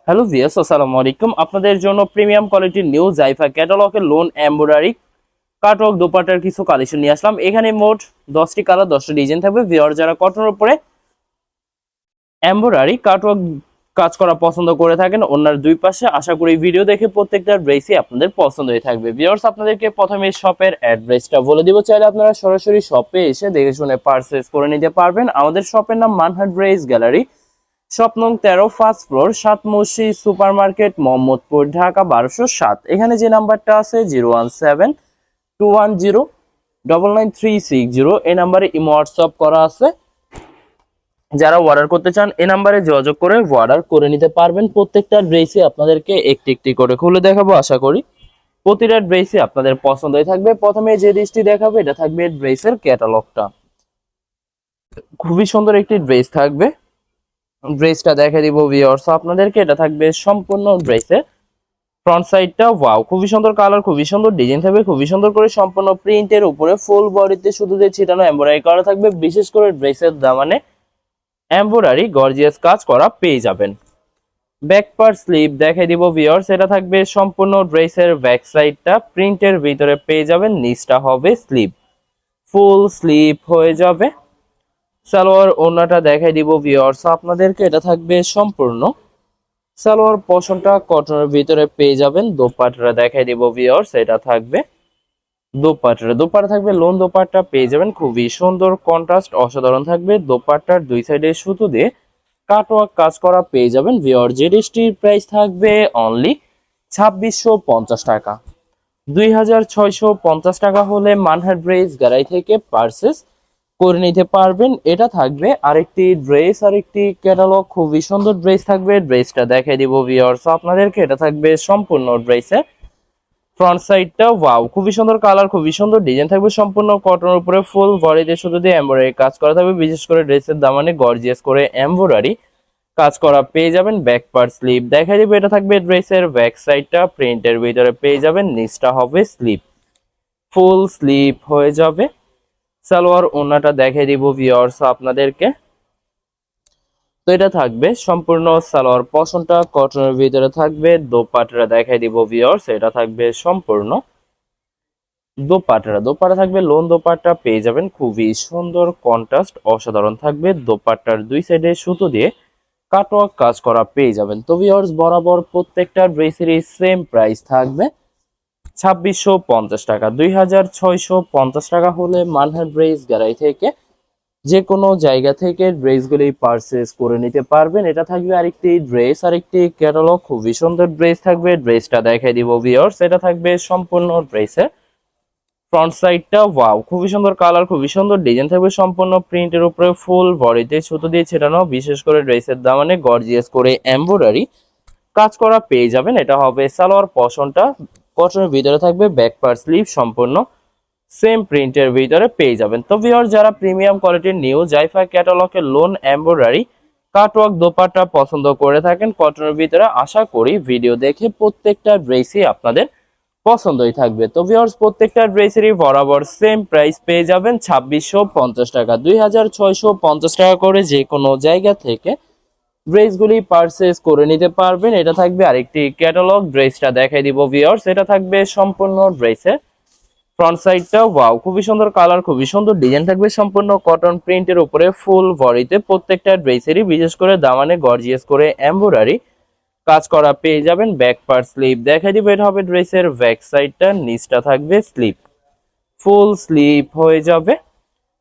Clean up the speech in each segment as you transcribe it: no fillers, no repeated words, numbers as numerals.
Hello viewers, আসসালামু আলাইকুম। আপনাদের জন্য প্রিমিয়াম কোয়ালিটির নিউ জাইফা ক্যাটালগের লোন এমব্রয়ডারি কাটওয়ার্ক দোপাট্টার কিছু কালেকশন নিয়ে আসলাম। এখানে মোট 10টি কালার 10টি ডিজাইন থাকবে। ভিউয়ার যারা কটনের উপরে এমব্রয়ডারি কাটওয়ার্ক কাজ করা পছন্দ করে থাকেন ওনার দুই পাশে, আশা করি ভিডিও দেখে প্রত্যেকটা ড্রেসই আপনাদের পছন্দ হয়ে থাকবে। ভিউয়ার্স, আপনাদেরকে প্রথমে শপের অ্যাড্রেসটা বলে দিব, চাইলে আপনারা সরাসরি শপে এসে দেখে শুনে পারচেজ করে নিতে পারবেন। আমাদের শপের নাম মানহাট ড্রেস গ্যালারি, শপ নং 13, ফার্স্ট ফ্লোর, 7 মসজিদ সুপার মার্কেট, মোহাম্মদপুর, ঢাকা 1207। এখানে যে নাম্বারটা আছে 017-210-99360, এই নাম্বারে ইমো হোয়াটসঅ্যাপ করা আছে। যারা অর্ডার করতে চান এই নাম্বারে যোগাযোগ করে অর্ডার করে নিতে পারবেন। প্রত্যেকটা ড্রেসই আপনাদেরকে একটি একটি করে খুলে দেখাবো, আশা করি প্রতিটা ড্রেসই আপনাদের পছন্দ হয়ে থাকবে। প্রথমে যে ড্রেসটি দেখাবো এটা থাকবে ড্রেসের ক্যাটালগটা, খুবই সুন্দর একটি ড্রেস থাকবে। ড্রেসটা দেখে দিব ভিউয়ার্স আপনাদেরকে, এটা থাকবে সম্পূর্ণ ড্রেসের ফ্রন্ট সাইডটা ওয়াও, খুবই সুন্দর কালার, খুবই সুন্দর ডিজাইন থাকবে, খুবই সুন্দর করে সম্পূর্ণ প্রিন্টের উপরে ফুল বডিতে শুধু দিয়ে ছিটানো এমব্রয়ডারি করা থাকবে। বিশেষ করে ড্রেসের দামানে এমব্রয়ডারি গর্জিয়াস কাজ করা পেয়ে যাবেন। ব্যাক পার্ট স্লিভ দেখে দিব ভিউয়ার্স, এটা থাকবে সম্পূর্ণ ড্রেসের ব্যাক সাইডটা প্রিন্টের ভিতরে পেয়ে যাবেন। নিচটা হবে স্লিভ, ফুল স্লিভ হয়ে যাবে। সালোয়ার ওড়নাটা দেখাই দিব ভিউয়ার্স আপনাদেরকে, এটা থাকবে সম্পূর্ণ সালোয়ার পোর্শনটা কটনের ভিতরে পেয়ে যাবেন। দোপাট্টা দেখাই দিব ভিউয়ার্স, এটা থাকবে দোপাট্টা থাকবে লোন দোপাট্টা পেয়ে যাবেন, খুবই সুন্দর কন্ট্রাস্ট অসাধারণ থাকবে। দোপাট্টার দুই সাইডে সুতো দিয়ে কাটওয়ার্ক কাজ করা পেয়ে যাবেন। ভিউয়ার যে ড্রেসটির প্রাইস থাকবে অনলি 2650 টাকা। 2650 টাকা হলে মানহাট ড্রেস গ্যালারি থেকে পারচেস করে নিতে পারবেন। এটা থাকবে আরেকটি ড্রেস, আরেকটি ক্যাটালগ, খুবই সুন্দর ড্রেস থাকবে। ড্রেসটা দেখাই দিব ভিউয়ার্স আপনাদেরকে, এটা থাকবে সম্পূর্ণ ড্রেসের ফ্রন্ট সাইডটা ওয়াও, খুবই সুন্দর কালার, খুবই সুন্দর ডিজাইন থাকবে। সম্পূর্ণ কটনের উপরে ফুল বডিতে শুধু দিয়ে এমব্রয়ডারি কাজ করা থাকবে। বিশেষ করে ড্রেসের দামানে গর্জিয়াস করে এমব্রয়ডারি কাজ করা পেয়ে যাবেন। ব্যাক পার্ট স্লিভ দেখাই দিব, এটা থাকবে ড্রেসের ব্যাক সাইডটা প্রিন্টের ভিতরে পেয়ে যাবেন। নিচটা হবে স্লিভ, ফুল স্লিভ হয়ে যাবে। সালোয়ার ওড়নাটা দেখাই দিব ভিউয়ার্স আপনাদেরকে, তো এটা থাকবে সম্পূর্ণ সালোয়ার পোর্শনটা কটনের ভিতরে থাকবে। দোপাট্টা দেখাই দিব ভিউয়ার্স, এটা থাকবে সম্পূর্ণ দোপাট্টা থাকবে লোন দোপাট্টা পেয়ে যাবেন, খুবই সুন্দর কন্ট্রাস্ট অসাধারণ থাকবে। দোপাট্টার দুই সাইডে সুতো দিয়ে কাটওয়ার্ক কাজ করা পেয়ে যাবেন। তো ভিউয়ার্স বরাবর প্রত্যেকটা ড্রেসেরই সেম প্রাইস থাকবে 2650 টাকা। 2650 টাকা হলে মানহাট ড্রেস গ্যালারি থেকে যে কোনো জায়গা থেকে ড্রেসগুলি পারচেজ করে নিতে পারবেন। এটা থাকবে আরেকটি ড্রেস, আরেকটি ক্যাটালগ, খুবই সুন্দর ড্রেস থাকবে। ড্রেসটা দেখাই দিব ভিউয়ার্স, এটা থাকবে সম্পূর্ণ ড্রেসের ফ্রন্ট সাইডটা ওয়াও, খুবই সুন্দর কালার, খুবই সুন্দর ডিজাইন থাকবে। সম্পূর্ণ প্রিন্টের উপরে ফুল বডিতে সুতো দিয়ে ছেটানো। বিশেষ করে ড্রেসের দামানে গর্জিয়াস করে এমব্রয়ডারি কাজ করা পেয়ে যাবেন। এটা হবে সালোয়ার পোর্শনটা কটনের ভিতরে থাকবে। ব্যাক পার্ট স্লিভ সম্পূর্ণ সেম প্রিন্টের ভিতরে পেয়ে যাবেন। তো ভিউয়ার যারা প্রিমিয়াম কোয়ালিটির নিউ জাইফা ক্যাটালগের লোন এমব্রয়ডারি কাটওয়ার্ক দোপাট্টা পছন্দ করে থাকেন কটনের ভিতরে, আশা করি ভিডিও দেখে প্রত্যেকটা ড্রেসই আপনাদের পছন্দই থাকবে। তো ভিউয়ার্স প্রত্যেকটা ড্রেসেরই বরাবর সেম প্রাইস পেয়ে যাবেন 2650 টাকা। 2650 টাকা করে যে কোনো জায়গা থেকে ড্রেসগুলি পারচেজ করে নিতে পারবেন। এটা থাকবে আরেকটি ক্যাটালগ, ড্রেসটা দেখাই দিব ভিউয়ার্স, এটা থাকবে সম্পূর্ণ ড্রেসের ফ্রন্ট সাইডটা ওয়াও, খুবই সুন্দর কালার, খুবই সুন্দর ডিজাইন থাকবে। সম্পূর্ণ কটন প্রিন্টের উপরে ফুল বডিতে প্রত্যেকটা ড্রেসেরই বিশেষ করে দামানে গর্জিয়াস করে এমব্রয়ডারি কাজ করা পেয়ে যাবেন। ব্যাক পার্ট স্লিভ দেখাই দিব, এটা হবে ড্রেসের ব্যাক সাইডটা। নিচটা থাকবে স্লিভ, ফুল স্লিভ হয়ে যাবে।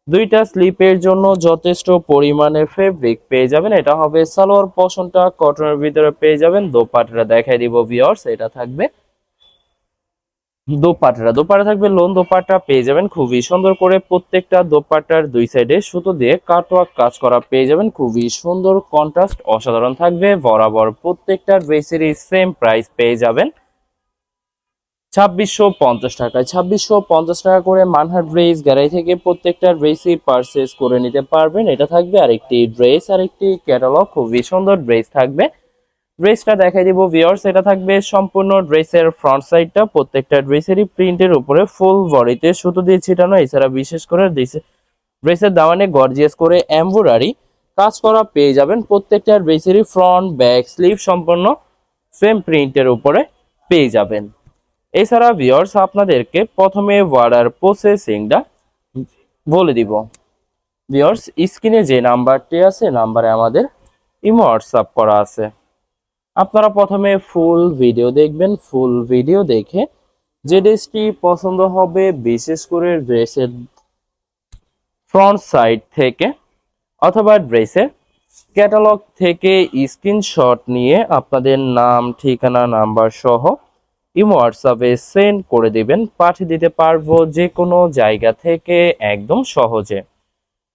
দুইটা স্লিপের জন্য যথেষ্ট পরিমাণে ফেব্রিক পেয়ে যাবেন। এটা হবে সালোয়ার পোর্শনটা কটনের ভিতরে পেয়ে যাবেন। দোপাট্টা দেখাই দিব ভিউয়ার্স, এটা থাকবে দোপাট্টা থাকবে লোন দোপাট্টা পেয়ে যাবেন, খুবই সুন্দর করে প্রত্যেকটা দোপাট্টার দুই সাইডে সুতো দিয়ে কাটওয়ার্ক কাজ করা পেয়ে যাবেন। খুবই সুন্দর কন্ট্রাস্ট অসাধারণ থাকবে। বরাবর প্রত্যেকটা ড্রেসেরই সেম প্রাইস পেয়ে যাবেন 2650 টাকায়। 2650 টাকা করে মানহাট ড্রেস গ্যালারি থেকে প্রত্যেকটা ড্রেসই পারচেজ করে নিতে পারবেন। এটা থাকবে আরেকটি ড্রেস, আরেকটি ক্যাটালগ, খুবই সুন্দর ড্রেস থাকবে। ড্রেসটা দেখাই দিব ভিউয়ার্স, এটা থাকবে সম্পূর্ণ ড্রেসের ফ্রন্ট সাইডটা প্রত্যেকটা ড্রেসেরই প্রিন্টের উপরে ফুল বডিতে সুতো দিয়ে ছিটানো। এছাড়া বিশেষ করে ড্রেসের দামানে গর্জিয়াস করে এমব্রয়ডারি কাজ করা পেয়ে যাবেন। প্রত্যেকটা ড্রেসেরই ফ্রন্ট ব্যাক স্লিভ সম্পূর্ণ সেম প্রিন্টের উপরে পেয়ে যাবেন। এছাড়া ভিউয়ার্স আপনাদেরকে প্রথমে অর্ডার প্রসেসিংটা বলে দিব। ভিউয়ার্স স্ক্রিনে যে নাম্বারটি আছে নাম্বারে আমাদের ইমো হোয়াটসঅ্যাপ করা আছে। আপনারা প্রথমে ফুল ভিডিও দেখবেন, ফুল ভিডিও দেখে যে ড্রেসটি পছন্দ হবে, বিশেষ করে ড্রেসের ফ্রন্ট সাইড থেকে অথবা ড্রেসের ক্যাটালগ থেকে স্ক্রিনশট নিয়ে আপনাদের নাম, ঠিকানা, নাম্বার সহ ইমো হোয়াটসঅ্যাপে সেন্ড করে দিবেন। পাঠিয়ে দিতে পারবো যে কোনো জায়গা থেকে একদম সহজে।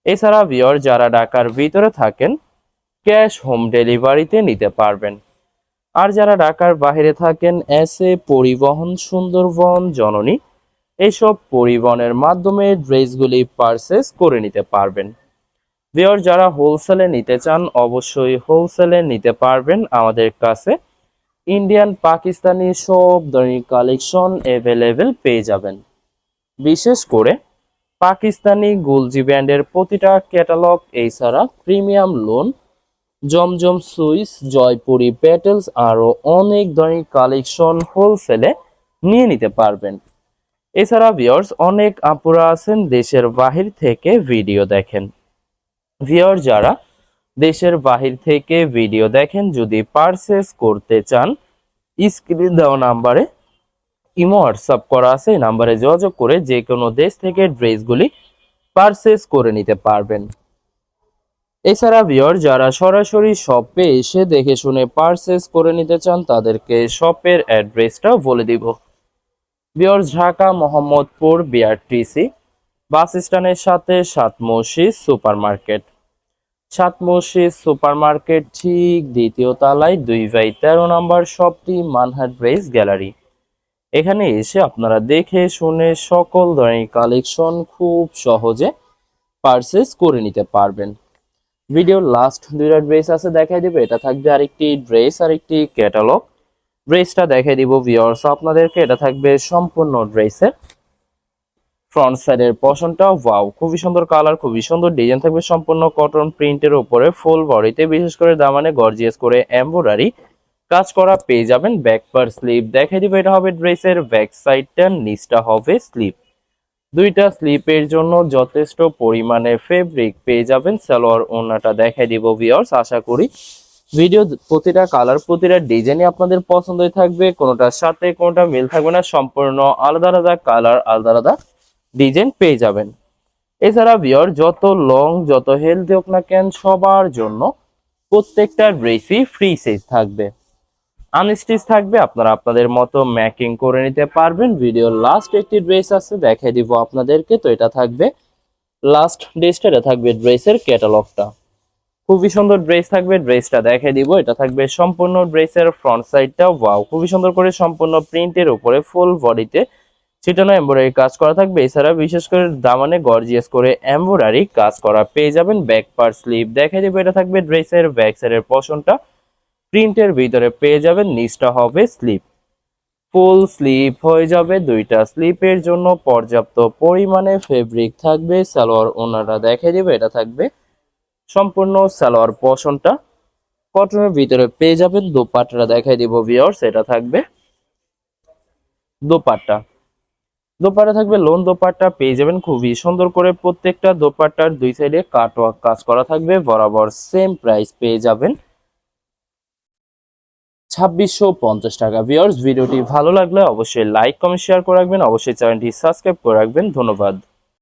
এছাড়া ভিউয়ার যারা ঢাকার ভিতরে থাকেন ক্যাশ হোম ডেলিভারিতে নিতে পারবেন। আর যারা ঢাকার বাইরে থাকেন এসএ পরিবহন, সুন্দরবন, জননী এইসব পরিবহনের মাধ্যমে ড্রেসগুলি পারচেস করে নিতে পারবেন। ভিউয়ার যারা হোলসেলে নিতে চান অবশ্যই হোলসেলে নিতে পারবেন আমাদের কাছে। ইন্ডিয়ান, পাকিস্তানি সব ধরনের কালেকশন অ্যাভেলেবেল পেয়ে যাবেন। বিশেষ করে পাকিস্তানি গুলজি ব্র্যান্ডের প্রতিটা ক্যাটালগ, এছাড়া প্রিমিয়াম লোন, জমজম সুইস, জয়পুরি প্যাটেলস আরও অনেক ধরনের কালেকশন হোলসেলে নিয়ে নিতে পারবেন। এছাড়া ভিউয়ার্স অনেক আপুরা আছেন দেশের বাহির থেকে ভিডিও দেখেন। ভিউয়ার যারা দেশের বাহির থেকে ভিডিও দেখেন যদি পারচেস করতে চান স্ক্রিনে দেওয়া নাম্বারে ইমো হোয়াটসঅ্যাপ করা আছে, এই নাম্বারে যোগাযোগ করে যে কোনো দেশ থেকে ড্রেসগুলি পারচেস করে নিতে পারবেন। এছাড়া ভিউয়ার যারা সরাসরি শপে এসে দেখে শুনে পারচেস করে নিতে চান তাদেরকে শপের অ্যাড্রেসটা বলে দিব। ভিউয়ার ঢাকা মোহাম্মদপুর বিআরটিসি বাস স্ট্যান্ডের সাথে সাত মসজিদ সুপার মার্কেট। সাত মসজিদ সুপার মার্কেট ঠিক দ্বিতীয় তলায় 2/13 নম্বর শপটি মানহাট ড্রেস গ্যালারি। এখানে এসে আপনারা দেখে শুনে সকল ধরনের কালেকশন খুব সহজে পারচেস করে নিতে পারবেন। ভিডিওর লাস্ট দুইটা ড্রেস আছে দেখাই দিব, এটা থাকবে আরেকটি ড্রেস আর একটি ক্যাটালগ। ড্রেসটা দেখাই দিব ভিউয়ার্স আপনাদেরকে, এটা থাকবে সম্পূর্ণ ড্রেসের ফ্রন্ট সাইডের পশনটা ওয়াও, খুবই সুন্দর কালার, খুবই সুন্দর ডিজাইন থাকবে, সম্পূর্ণ কটন প্রিন্টের উপরে ফুল বডিতে বিশেষ করে দামানে গর্জিয়াস করে এমব্রয়ডারি কাজ করা পেয়ে যাবেন। ব্যাক পার স্লিভ দেখাই দিব, এটা হবে ড্রেসের ব্যাক সাইডটা, নিচটা হবে স্লিভ। দুইটা স্লিপের জন্য যথেষ্ট পরিমাণে ফেব্রিক পেয়ে যাবেন। সালোয়ার ওড়নাটা দেখাই দিব ভিউয়ার্স, আশা করি ভিডিও প্রতিটা কালার প্রতিটা ডিজাইনই আপনাদের পছন্দই থাকবে, কোনোটার সাথে কোনোটা মিল থাকবে না, সম্পূর্ণ আলাদা আলাদা কালার, আলাদা আলাদা ডিজাইন পেয়ে যাবেন। এছাড়া ভিউয়ার যত লং যত হেলদি হোক না কেন সবার জন্য প্রত্যেকটা ড্রেসই ফ্রি সাইজ থাকবে, আনস্টিচ থাকবে, আপনারা আপনাদের মতো ম্যাকিং করে নিতে পারবেন। ভিডিওর লাস্ট একটি ড্রেস আছে দেখাই দিব আপনাদেরকে, তো এটা থাকবে লাস্ট ড্রেসটা, এটা থাকবে ড্রেসের ক্যাটালগটা, খুবই সুন্দর ড্রেস থাকবে। ড্রেসটা দেখাই দিব, এটা থাকবে সম্পূর্ণ ড্রেসের ফ্রন্ট সাইডটা ওয়াও, খুবই সুন্দর করে সম্পূর্ণ প্রিন্টের উপরে ফুল বডিতে ছিটানো এমব্রয়ডারি কাজ করা থাকবে। এছাড়া বিশেষ করে দামানে গর্জিয়াস করে এমব্রয়ডারি কাজ করা পেয়ে যাবেন। ব্যাক পার স্লিভ দেখাই দিব, এটা থাকবে ড্রেসের ব্যাক সাইডের পশনটা প্রিন্টের ভিতরে পেয়ে যাবেন, নিচটা হবে স্লিপ, ফুল স্লিপ হয়ে যাবে। দুইটা স্লিপের জন্য পর্যাপ্ত পরিমাণে ফেব্রিক থাকবে। সালোয়ার ওড়নাটা দেখাই দিব, এটা থাকবে সম্পূর্ণ সালোয়ার পশনটা কটনের ভিতরে পেয়ে যাবেন। দোপাট্টাটা দেখাই দিব ভিউয়ার্স, এটা থাকবে দোপাট্টা, দোপাট্টা থাকবে লোন দোপাট্টা পেয়ে যাবেন খুবই সুন্দর করে। প্রত্যেকটা দোপাট্টার দুই সাইডে কাটওয়ার্ক কাজ করা থাকবে, বরাবর সেম প্রাইস পেয়ে যাবেন 2650 টাকা। ভিউয়ার্স ভিডিওটি ভালো লাগলে অবশ্যই লাইক কমেন্ট শেয়ার করে রাখবেন, অবশ্যই চ্যানেলটি সাবস্ক্রাইব করে রাখবেন। ধন্যবাদ।